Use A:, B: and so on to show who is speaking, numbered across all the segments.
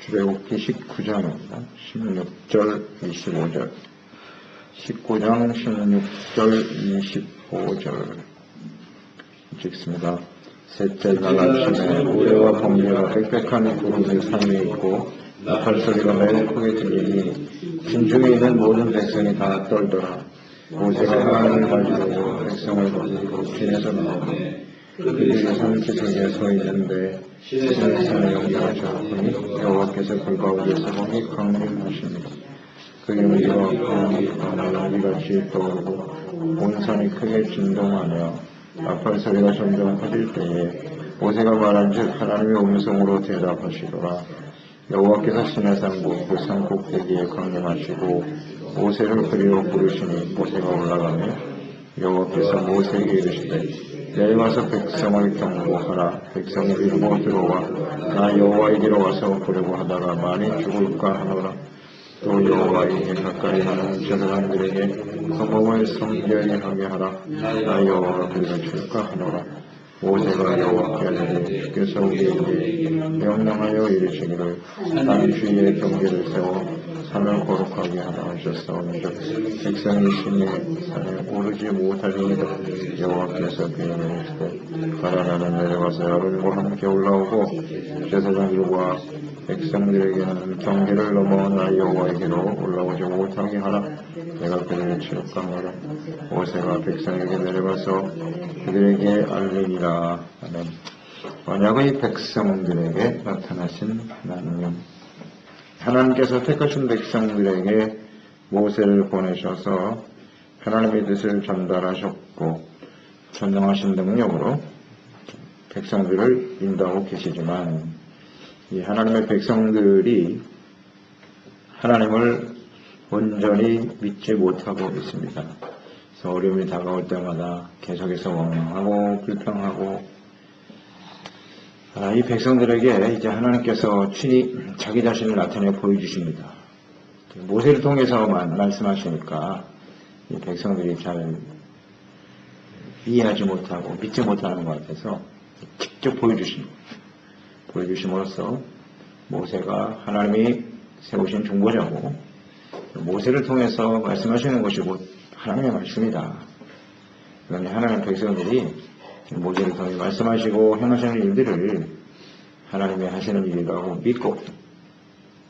A: 출애굽기 19장입니다. 16절, 25절. 19장 16절, 25절. 읽습니다. 셋째 날 아침에 우레와 번개가 빽빽한 구름이 산 위에 있고 나팔 소리가 매우 크게 들리니 진중에 있는 모든 백성이 다 떨더라. 모세가 하나님을 가지고 백성을 거느리고 진에서 나오니 그들이 산기슭에 서 있는데 신의 연기가 작으니 여호와께서 그 가운데서 거기 강림하시니 그 연기가 연기같이 떠오르고 온 산이 크게 진동하며 나팔 소리가 점점 커질 때에 모세가 말한즉 하나님의 음성으로 대답하시더라. 여호와께서 시내산국 그 산 꼭대기에 강림하시고 모세를 그리로 부르시니 모세가 올라가며 여호와께서 모세에게 이르시되 내려가서 백성을 경고하라. 백성이 이르고 들어와 나 여호와에게로 와서 보려고 하다가 많이 죽을까 하노라. 또 여호와에게 가까이 하는 저 사람들에게 성공을 섬겨야 하게 하라. 나 여호와가 그리가 줄까 하노라. 모세가 여호와께 아뢰되 주께서 우리에게 명령하여 이르시기를 산 주위에 경계를 세워 산을 거룩하게 하라 하셨사오니 백성이 신의 산에 오르지 못하리이다. 여호와께서 그에게 이르시되 가라. 나는 내려가서 아론과 함께 올라오고 제사장들과 백성들에게는 경계를 넘어 나 여호와에게로 올라오지 못하게 하라. 내가 그들을 치울까 하노라. 모세가 백성에게 내려가서 그들에게 알리니라. 아멘. 언약의 백성들에게 나타나신 하나님. 하나님께서 택하신 백성들에게 모세를 보내셔서 하나님의 뜻을 전달하셨고 전능하신 능력으로 백성들을 인도하고 계시지만 이 하나님의 백성들이 하나님을 온전히 믿지 못하고 있습니다. 그래서 어려움이 다가올 때마다 계속해서 원망하고 불평하고 이 백성들에게 이제 하나님께서 친히 자기 자신을 나타내 보여주십니다. 모세를 통해서만 말씀하시니까 이 백성들이 잘 이해하지 못하고 믿지 못하는 것 같아서 직접 보여주심으로써 모세가 하나님이 세우신 중보자고 모세를 통해서 말씀하시는 것이 곧 하나님의 말씀이다. 그러니 하나님 백성들이 모세를 통해 말씀하시고 행하시는 일들을 하나님이 하시는 일이라고 믿고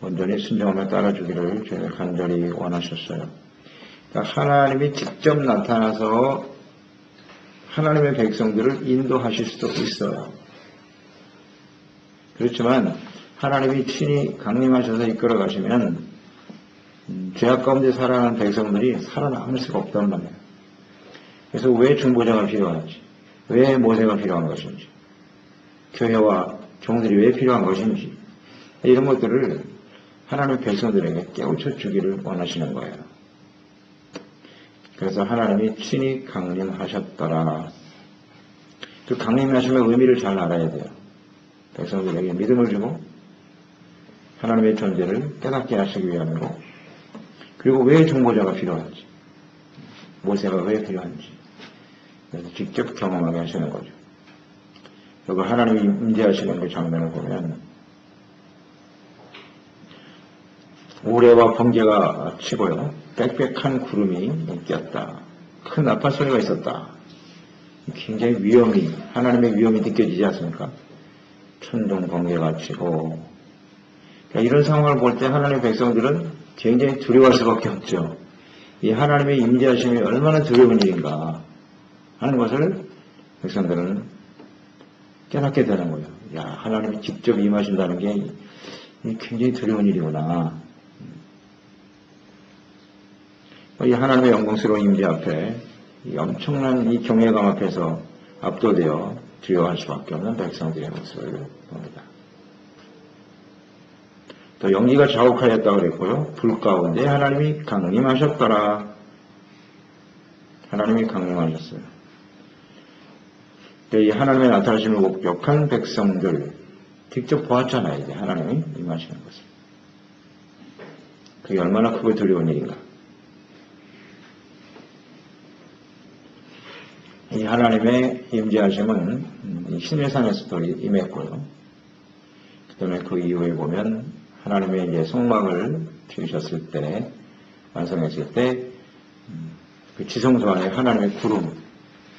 A: 온전히 순종하며 따라주기를 저희가 간절히 원하셨어요. 그러니까 하나님이 직접 나타나서 하나님의 백성들을 인도하실 수도 있어요. 그렇지만 하나님이 친히 강림하셔서 이끌어 가시면 죄악 가운데 살아가는 백성들이 살아남을 수가 없단 말이에요. 그래서 왜 중보자가 필요한지, 왜 모세가 필요한 것인지, 교회와 종들이 왜 필요한 것인지 이런 것들을 하나님의 백성들에게 깨우쳐 주기를 원하시는 거예요. 그래서 하나님이 친히 강림하셨더라. 그 강림하심의 의미를 잘 알아야 돼요. 백성들에게 믿음을 주고 하나님의 존재를 깨닫게 하시기 위함으로, 그리고 왜 중보자가 필요한지, 모세가 왜 필요한지 그래서 직접 경험하게 하시는 거죠. 여기 하나님이 임재하시는 그 장면을 보면 우레와 번개가 치고요, 빽빽한 구름이 꼈다. 큰 나팔 소리가 있었다. 굉장히 하나님의 위엄이 느껴지지 않습니까? 천둥 번개가 치고, 그러니까 이런 상황을 볼 때 하나님의 백성들은 굉장히 두려워할 수밖에 없죠. 이 하나님의 임재하심이 얼마나 두려운 일인가 하는 것을 백성들은 깨닫게 되는 거예요. 야, 하나님이 직접 임하신다는 게 굉장히 두려운 일이구나. 이 하나님의 영광스러운 임재 앞에 이 엄청난 이 경외감 앞에서 압도되어 두려워할 수밖에 없는 백성들의 모습을 봅니다. 또 연기가 자욱하였다고 그랬고요. 불 가운데 하나님이 강림하셨더라. 하나님이 강림하셨어요. 이 하나님의 나타나심을 목격한 백성들 직접 보았잖아요. 이제 하나님이 임하시는 것을. 그게 얼마나 크고 두려운 일인가. 이 하나님의 임재하심은 시내산에서도 임했고요. 그 다음에 그 이후에 보면 하나님의 이제 성막을 지으셨을 때, 완성했을 때, 그 지성소 안에 하나님의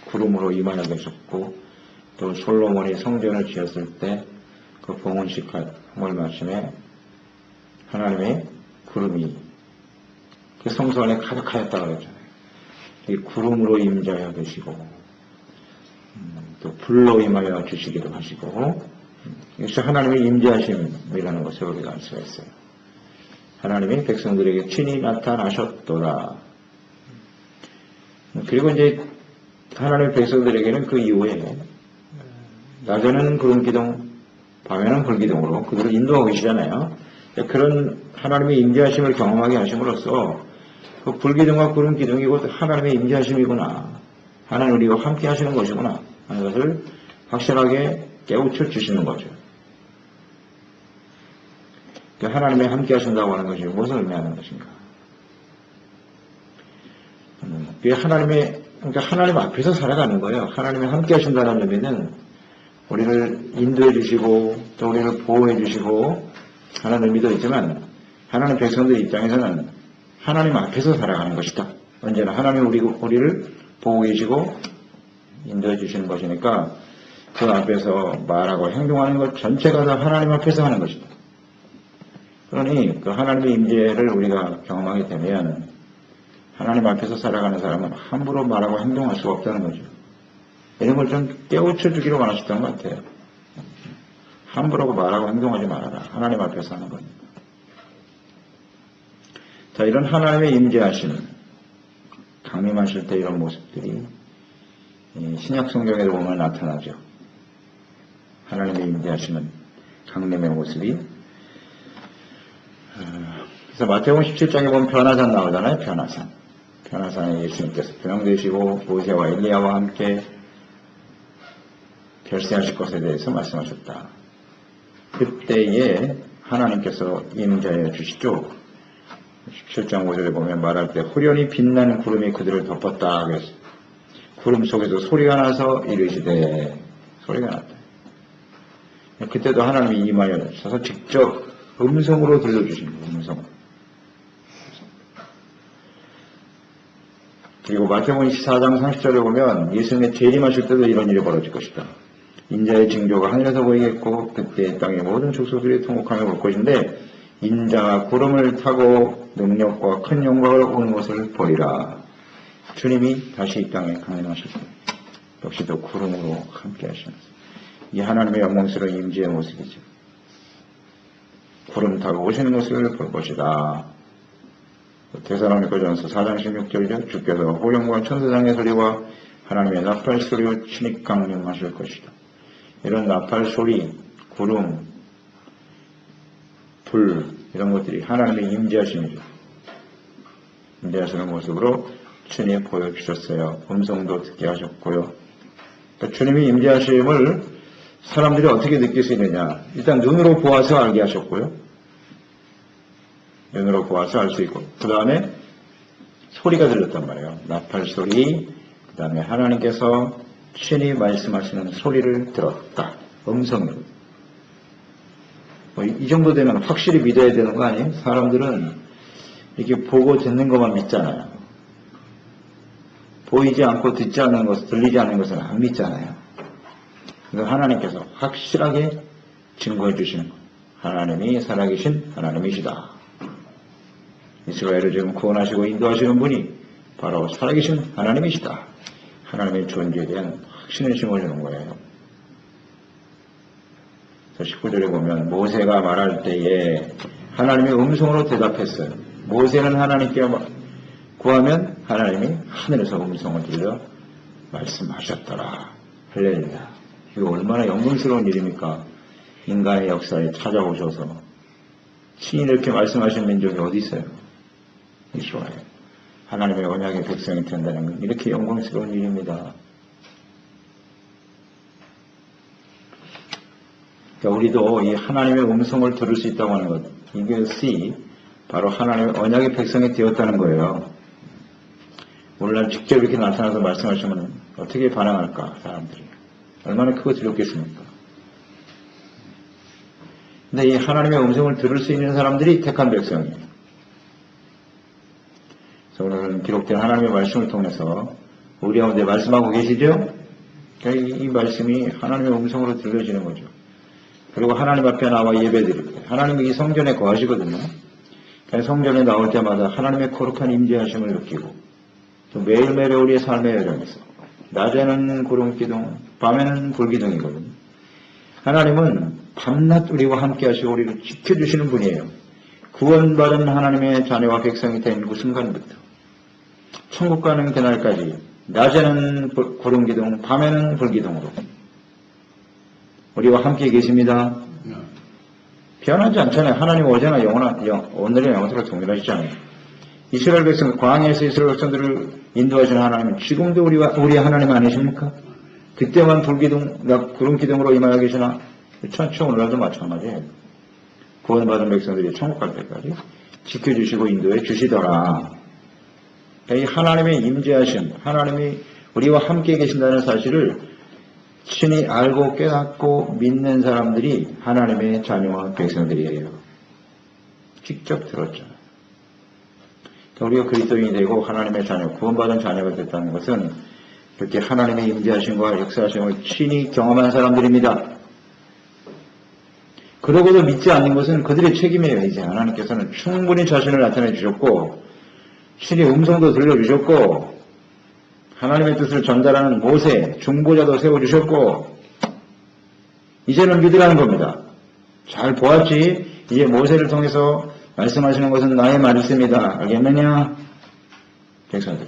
A: 구름으로 임하여 계셨고, 또 솔로몬이 성전을 지었을 때, 그 봉헌식 월 마침에 하나님의 구름이 그 성소 안에 가득하였다고 그랬잖아요. 이 구름으로 임자여 계시고, 또 불로 임하여 주시기도 하시고, 역시 하나님의 임재하심이라는 것을 우리가 알 수가 있어요. 하나님이 백성들에게 친히 나타나셨더라. 그리고 이제 하나님의 백성들에게는 그 이후에 낮에는 구름 기둥, 밤에는 불 기둥으로 그들을 인도하고 계시잖아요. 그런 하나님의 임재하심을 경험하게 하심으로써 그 불 기둥과 구름 기둥이 곧 하나님의 임재하심이구나. 하나님 우리와 함께 하시는 것이구나 하는 것을 확실하게 깨우쳐 주시는 거죠. 하나님이 함께 하신다고 하는 것이 무엇을 의미하는 것인가? 그러니까 하나님 앞에서 살아가는 거예요. 하나님이 함께 하신다는 의미는 우리를 인도해 주시고 또 우리를 보호해 주시고 하는 의미도 있지만 하나님 백성들 입장에서는 하나님 앞에서 살아가는 것이다. 언제나 하나님이 우리를 보고 계시고 인도해 주시는 것이니까 그 앞에서 말하고 행동하는 것 전체가 다 하나님 앞에서 하는 것이다. 그러니 그 하나님의 임재를 우리가 경험하게 되면 하나님 앞에서 살아가는 사람은 함부로 말하고 행동할 수가 없다는 거죠. 이런 걸 좀 깨우쳐 주기로 원하셨던 것 같아요. 함부로 말하고 행동하지 말아라. 하나님 앞에서 하는 거니까. 자, 이런 하나님의 임재하심, 강림하실 때 이런 모습들이 신약 성경에도 보면 나타나죠. 하나님의 임재하심은 강림의 모습이. 그래서 마태복음 17장에 보면 변화산 나오잖아요. 변화산에 예수님께서 변형되시고 모세와 엘리야와 함께 결세하실 것에 대해서 말씀하셨다. 그때에 하나님께서 임재하여 주시죠. 17장 5절에 보면 말할 때 호련히 빛나는 구름이 그들을 덮었다. 그래서 구름 속에서 소리가 나서 이르시되 소리가 났다. 그때도 하나님이 임하여 주셔서 직접 음성으로 들려주신 거예요. 음성으로. 그리고 마태복음 24장 30절에 보면 예수님의 재림하실 때도 이런 일이 벌어질 것이다. 인자의 징조가 하늘에서 보이겠고 그때 땅의 모든 족속들이 통곡하며 볼 것인데 인자가 구름을 타고 능력과 큰 영광을 오는 것을 보리라. 주님이 다시 이 땅에 강림하실 때 역시 또 구름으로 함께 하시면서 이 하나님의 영광스러운 임재의 모습이죠. 구름 타고 오시는 것을 볼 것이다. 데살로니가전서 4장 16절이죠. 주께서 호령과 천사장의 소리와 하나님의 나팔 소리로 친히 강림하실 것이다. 이런 나팔 소리, 구름, 불 이런 것들이 하나님의 임재하심이죠. 임재하시는 모습으로 친히 보여주셨어요. 음성도 듣게 하셨고요. 그러니까 주님이 임재하심을 사람들이 어떻게 느낄 수 있느냐. 일단 눈으로 보아서 알게 하셨고요. 눈으로 보아서 알 수 있고 그 다음에 소리가 들렸단 말이에요. 나팔 소리, 그 다음에 하나님께서 친히 말씀하시는 소리를 들었다. 음성으로. 이 정도 되면 확실히 믿어야 되는 거 아니에요? 사람들은 이렇게 보고 듣는 것만 믿잖아요. 보이지 않고 듣지 않는 것, 들리지 않는 것은 안 믿잖아요. 그래서 하나님께서 확실하게 증거해 주시는 거예요. 하나님이 살아계신 하나님이시다. 이스라엘을 지금 구원하시고 인도하시는 분이 바로 살아계신 하나님이시다. 하나님의 존재에 대한 확신을 심어주는 거예요. 19절에 보면 모세가 말할 때에 하나님의 음성으로 대답했어요. 모세는 하나님께 구하면 하나님이 하늘에서 음성을 들려 말씀하셨더라. 할렐루야. 이거 얼마나 영광스러운 일입니까? 인간의 역사에 찾아오셔서 친히 이렇게 말씀하신 민족이 어디 있어요? 이스라엘. 하나님의 언약의 백성이 된다는 건 이렇게 영광스러운 일입니다. 그러니까 우리도 이 하나님의 음성을 들을 수 있다고 하는 것, 이것이 바로 하나님의 언약의 백성이 되었다는 거예요. 오늘날 직접 이렇게 나타나서 말씀하시면 어떻게 반응할까, 사람들이. 얼마나 크고 두렵겠습니까? 근데 이 하나님의 음성을 들을 수 있는 사람들이 택한 백성이에요. 그래서 오늘은 기록된 하나님의 말씀을 통해서 우리 가운데 말씀하고 계시죠? 그러니까 이 말씀이 하나님의 음성으로 들려지는 거죠. 그리고 하나님 앞에 나와 예배드릴 때 하나님이 이 성전에 거하시거든요. 그러니까 성전에 나올 때마다 하나님의 거룩한 임재하심을 느끼고 또 매일매일 우리의 삶의 여정에서 낮에는 구름기둥, 밤에는 불기둥이거든요. 하나님은 밤낮 우리와 함께 하시고 우리를 지켜주시는 분이에요. 구원받은 하나님의 자녀와 백성이 된 그 순간부터 천국 가는 그날까지 낮에는 구름기둥, 밤에는 불기둥으로 우리와 함께 계십니다. 변하지 않잖아요. 하나님 어제나 오늘이나 영원토록 동일하시잖아요. 이스라엘 백성, 광야에서 이스라엘 백성들을 인도하시는 하나님은 지금도 우리 하나님 아니십니까? 그때만 구름기둥으로 임하여 계시나? 천치 오늘날도 마찬가지예요. 구원받은 백성들이 천국 갈 때까지 지켜주시고 인도해 주시더라. 이 하나님의 임재하심, 하나님이 우리와 함께 계신다는 사실을 친히 알고 깨닫고 믿는 사람들이 하나님의 자녀와 백성들이에요. 직접 들었죠. 우리가 그리스도인이 되고 하나님의 자녀, 구원받은 자녀가 됐다는 것은 그렇게 하나님의 임재하심과 역사하심을 친히 경험한 사람들입니다. 그러고도 믿지 않는 것은 그들의 책임이에요. 이제 하나님께서는 충분히 자신을 나타내 주셨고 친히 음성도 들려주셨고 하나님의 뜻을 전달하는 모세, 중보자도 세워주셨고 이제는 믿으라는 겁니다. 잘 보았지? 이제 모세를 통해서 말씀하시는 것은 나의 말씀이다. 알겠느냐? 백성들.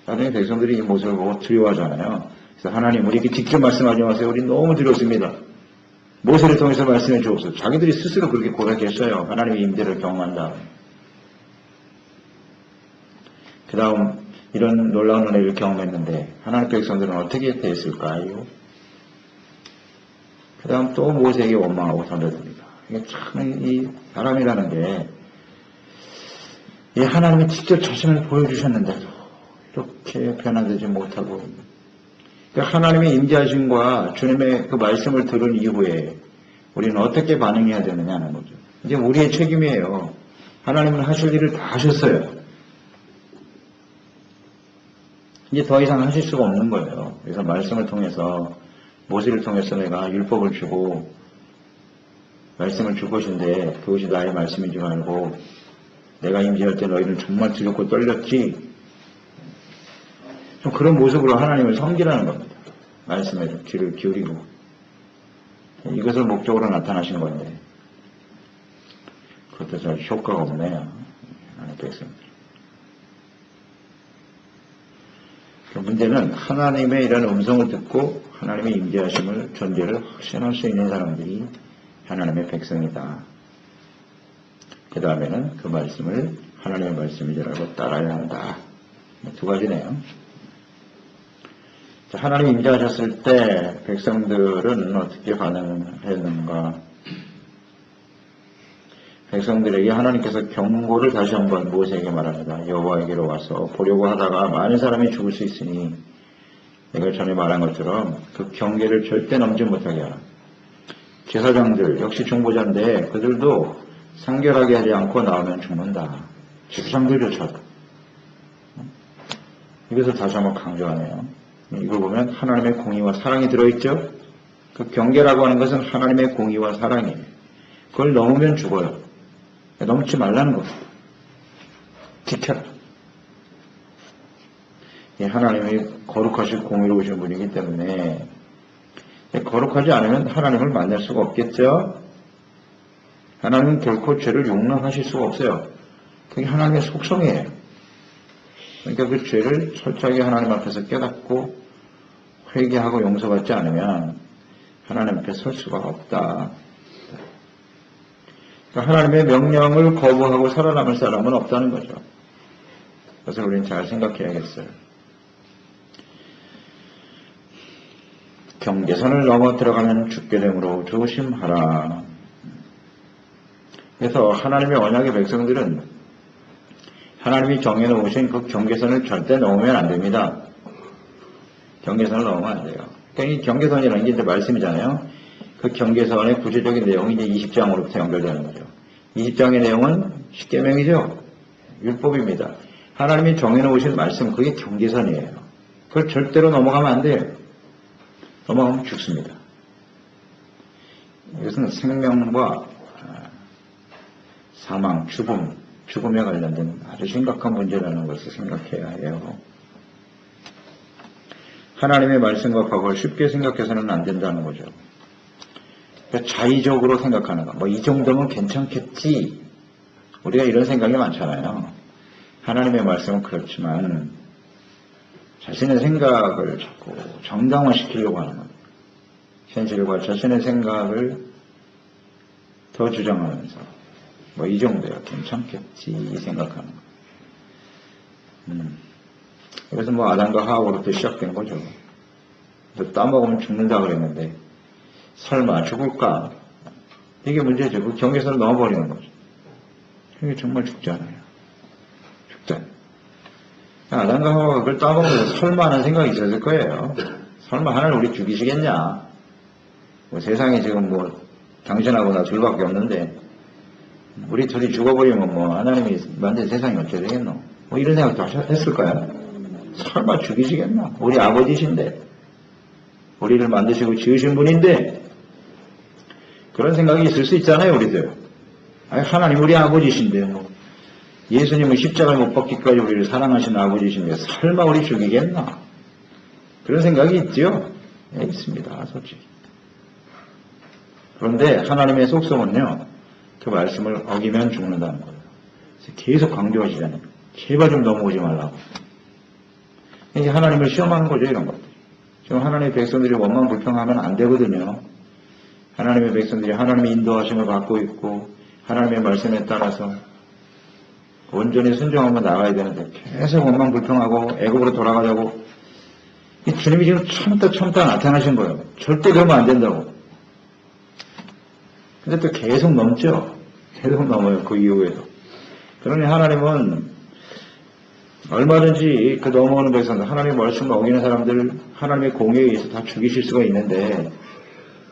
A: 나중에 백성들이 이 모습을 보고 두려워하잖아요. 그래서 하나님 우리에게 직접 말씀하지 마세요. 우리 너무 두렵습니다. 모세를 통해서 말씀해 주옵소서. 자기들이 스스로 그렇게 고백했어요. 하나님의 임재를 경험한다. 그 다음 이런 놀라운 은혜를 경험했는데 하나님 백성들은 어떻게 됐을까요? 그 다음 또 모세에게 원망하고 던져듭니다. 이게 참 이 사람이라는 게 이 하나님이 직접 자신을 보여주셨는데도 이렇게 변화되지 못하고 그러니까 하나님의 임재하심과 주님의 그 말씀을 들은 이후에 우리는 어떻게 반응해야 되느냐는 거죠. 이제 우리의 책임이에요. 하나님은 하실 일을 다 하셨어요. 이제 더 이상 하실 수가 없는 거예요. 그래서 말씀을 통해서 모세를 통해서 내가 율법을 주고 말씀을 줄 것인데 그것이 나의 말씀인 줄 알고 내가 임재할 때 너희는 정말 두렵고 떨렸지. 좀 그런 모습으로 하나님을 섬기라는 겁니다. 말씀에 좀 귀를 기울이고 이것을 목적으로 나타나신 건데 그것도 잘 효과가 없네요. 하나님 백성들. 문제는 하나님의 이런 음성을 듣고 하나님의 임재하심을 존재를 확신할 수 있는 사람들이 하나님의 백성이다. 그 다음에는 그 말씀을 하나님의 말씀인 줄 알고 따라야 한다. 두 가지네요. 하나님이 임재하셨을 때 백성들은 어떻게 반응했는가? 백성들에게 하나님께서 경고를 다시 한번 모세에게 말합니다. 여호와에게로 와서 보려고 하다가 많은 사람이 죽을 수 있으니 내가 전에 말한 것처럼 그 경계를 절대 넘지 못하게 하라. 제사장들 역시 중보자인데 그들도 상결하게 하지 않고 나오면 죽는다. 제사장들조차도. 이것을 다시 한번 강조하네요. 이걸 보면 하나님의 공의와 사랑이 들어있죠. 그 경계라고 하는 것은 하나님의 공의와 사랑이에요. 그걸 넘으면 죽어요. 넘지 말라는 겁니다. 지켜라. 하나님이 거룩하시고 공의로우신 분이기 때문에 거룩하지 않으면 하나님을 만날 수가 없겠죠. 하나님은 결코 죄를 용납하실 수가 없어요. 그게 하나님의 속성이에요. 그러니까 그 죄를 철저하게 하나님 앞에서 깨닫고 회개하고 용서받지 않으면 하나님 앞에 설 수가 없다. 그러니까 하나님의 명령을 거부하고 살아남을 사람은 없다는 거죠. 그래서 우리는 잘 생각해야겠어요. 경계선을 넘어 들어가면 죽게 되므로 조심하라. 그래서 하나님의 언약의 백성들은 하나님이 정해놓으신 그 경계선을 절대 넘으면 안 됩니다. 경계선을 넘으면 안 돼요. 그러니까 이 경계선이라는 게 이제 말씀이잖아요. 그 경계선의 구체적인 내용이 이제 20장으로부터 연결되는 거죠. 20장의 내용은 십계명이죠. 율법입니다. 하나님이 정해놓으신 말씀, 그게 경계선이에요. 그걸 절대로 넘어가면 안 돼요. 넘어가면 죽습니다. 이것은 생명과 사망, 죽음에 관련된 아주 심각한 문제라는 것을 생각해야 해요. 하나님의 말씀과 과거를 쉽게 생각해서는 안 된다는 거죠. 그러니까 자의적으로 생각하는 거. 뭐 이 정도면 괜찮겠지. 우리가 이런 생각이 많잖아요. 하나님의 말씀은 그렇지만 자신의 생각을 자꾸 정당화시키려고 하는 겁니다. 현실과 자신의 생각을 더 주장하면서 뭐 이 정도야 괜찮겠지 생각하는 거. 그래서 뭐 아담과 하와로부터 시작된 거죠. 따먹으면 죽는다 그랬는데 설마 죽을까? 이게 문제죠. 그 경계선을 넘어버리는 거죠. 이게 정말 죽잖아요. 죽잖아요. 아담과 하와가 그걸 따먹으면서 설마 하는 생각이 있었을 거예요. 설마 하나님 우리 죽이시겠냐? 뭐 세상에 지금 뭐 당신하고 나 둘밖에 없는데 우리 둘이 죽어버리면 뭐 하나님이 만든 세상이 어떻게 되겠노? 뭐 이런 생각도 했을까요? 설마 죽이시겠나? 우리 아버지신데 우리를 만드시고 지으신 분인데 그런 생각이 있을 수 있잖아요. 우리들. 아니, 하나님 우리 아버지신데 뭐 예수님은 십자가에 못 박기까지 우리를 사랑하시는 아버지신데 설마 우리 죽이겠나? 그런 생각이 있죠. 네, 있습니다. 솔직히. 그런데 하나님의 속성은요. 그 말씀을 어기면 죽는다는 거예요. 그래서 계속 강조하시잖아요. 제발 좀 넘어오지 말라고. 이게 하나님을 시험하는 거죠. 이런 것들. 지금 하나님의 백성들이 원망불평하면 안 되거든요. 하나님의 백성들이 하나님의 인도하심을 받고 있고 하나님의 말씀에 따라서 온전히 순종하고 나가야 되는데 계속 원망불평하고 애굽으로 돌아가자고 주님이 지금 참다 나타나신 거예요. 절대 그러면 안 된다고. 근데 또 계속 넘죠. 계속 넘어요. 그 이후에도. 그러니 하나님은 얼마든지 그 넘어오는 백성들, 하나님의 말씀을 어기는 사람들, 하나님의 공의에 의해서 다 죽이실 수가 있는데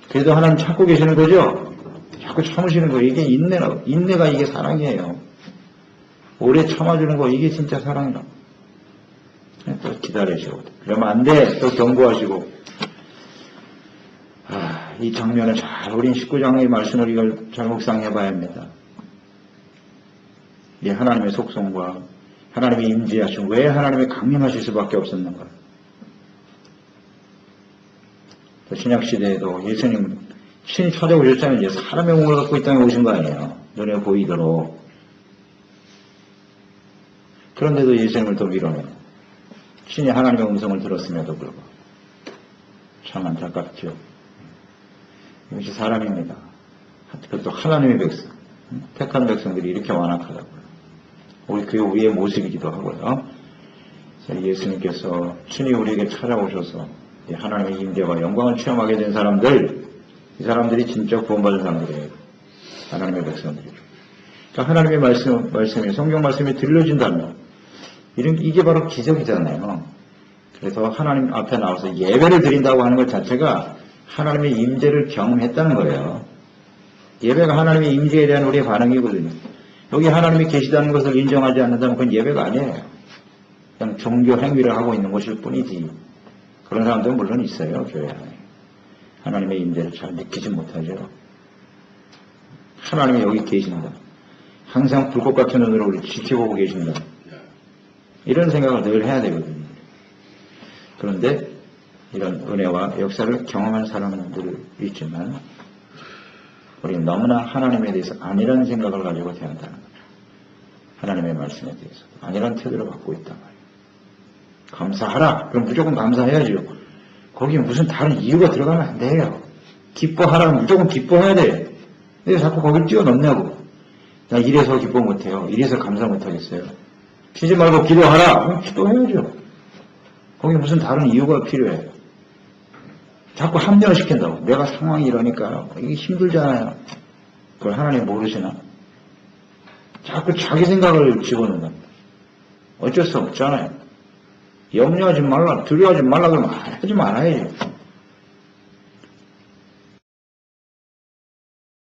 A: 그래도 하나님 참고 계시는 거죠? 자꾸 참으시는 거예요. 이게 인내가 이게 사랑이에요. 오래 참아주는 거 이게 진짜 사랑이라고. 또 기다리시고 그러면 안 돼. 또 경고하시고 이 장면을 잘 우린 19장의 말씀을 이걸 잘 묵상해 봐야 합니다. 이 하나님의 속성과 하나님의 임재하심, 왜 하나님의 강림하실 수밖에 없었는가? 신약시대에도 예수님 신이 찾아오셨잖아요. 이제 사람의 몸을 갖고 이 땅에 오신 거 아니에요. 눈에 보이도록. 그런데도 예수님을 또 밀어내요. 신이 하나님의 음성을 들었음에도 불구하고. 참 안타깝죠. 이것이 사람입니다. 그것도 하나님의 백성, 택한 백성들이 이렇게 완악하다고요. 우리 그 우리의 모습이기도 하고요. 예수님께서 친히 우리에게 찾아오셔서 하나님의 임재와 영광을 체험하게 된 사람들, 이 사람들이 진짜 구원받은 사람들이에요. 하나님의 백성들이죠. 그러니까 하나님의 말씀이 성경 말씀이 들려진다면 이게 바로 기적이잖아요. 그래서 하나님 앞에 나와서 예배를 드린다고 하는 것 자체가 하나님의 임재를 경험했다는 거예요. 예배가 하나님의 임재에 대한 우리의 반응이거든요. 여기 하나님이 계시다는 것을 인정하지 않는다면 그건 예배가 아니에요. 그냥 종교 행위를 하고 있는 것일 뿐이지. 그런 사람들은 물론 있어요. 교회 안에. 하나님의 임재를 잘 느끼지 못하죠. 하나님이 여기 계신다. 항상 불꽃 같은 눈으로 우리 지켜보고 계신다. 이런 생각을 늘 해야 되거든요. 그런데 이런 은혜와 역사를 경험한 사람들이 있지만 우리는 너무나 하나님에 대해서 아니라는 생각을 가지고 대한다는 거죠. 하나님의 말씀에 대해서 아니라는 태도를 갖고 있단 말이에요. 감사하라. 그럼 무조건 감사해야죠. 거기에 무슨 다른 이유가 들어가면 안 돼요. 기뻐하라면 무조건 기뻐해야 돼요. 왜 자꾸 거길 뛰어넘냐고. 나 이래서 기뻐 못해요. 이래서 감사 못하겠어요. 쉬지 말고 기도하라. 그럼 기도해야죠. 거기에 무슨 다른 이유가 필요해요. 자꾸 합리화시킨다고. 내가 상황이 이러니까 이게 힘들잖아요. 그걸 하나님 모르시나? 자꾸 자기 생각을 집어넣는다. 어쩔 수 없잖아요. 염려하지 말라, 두려워하지 말라 그러면 하지 말아야지.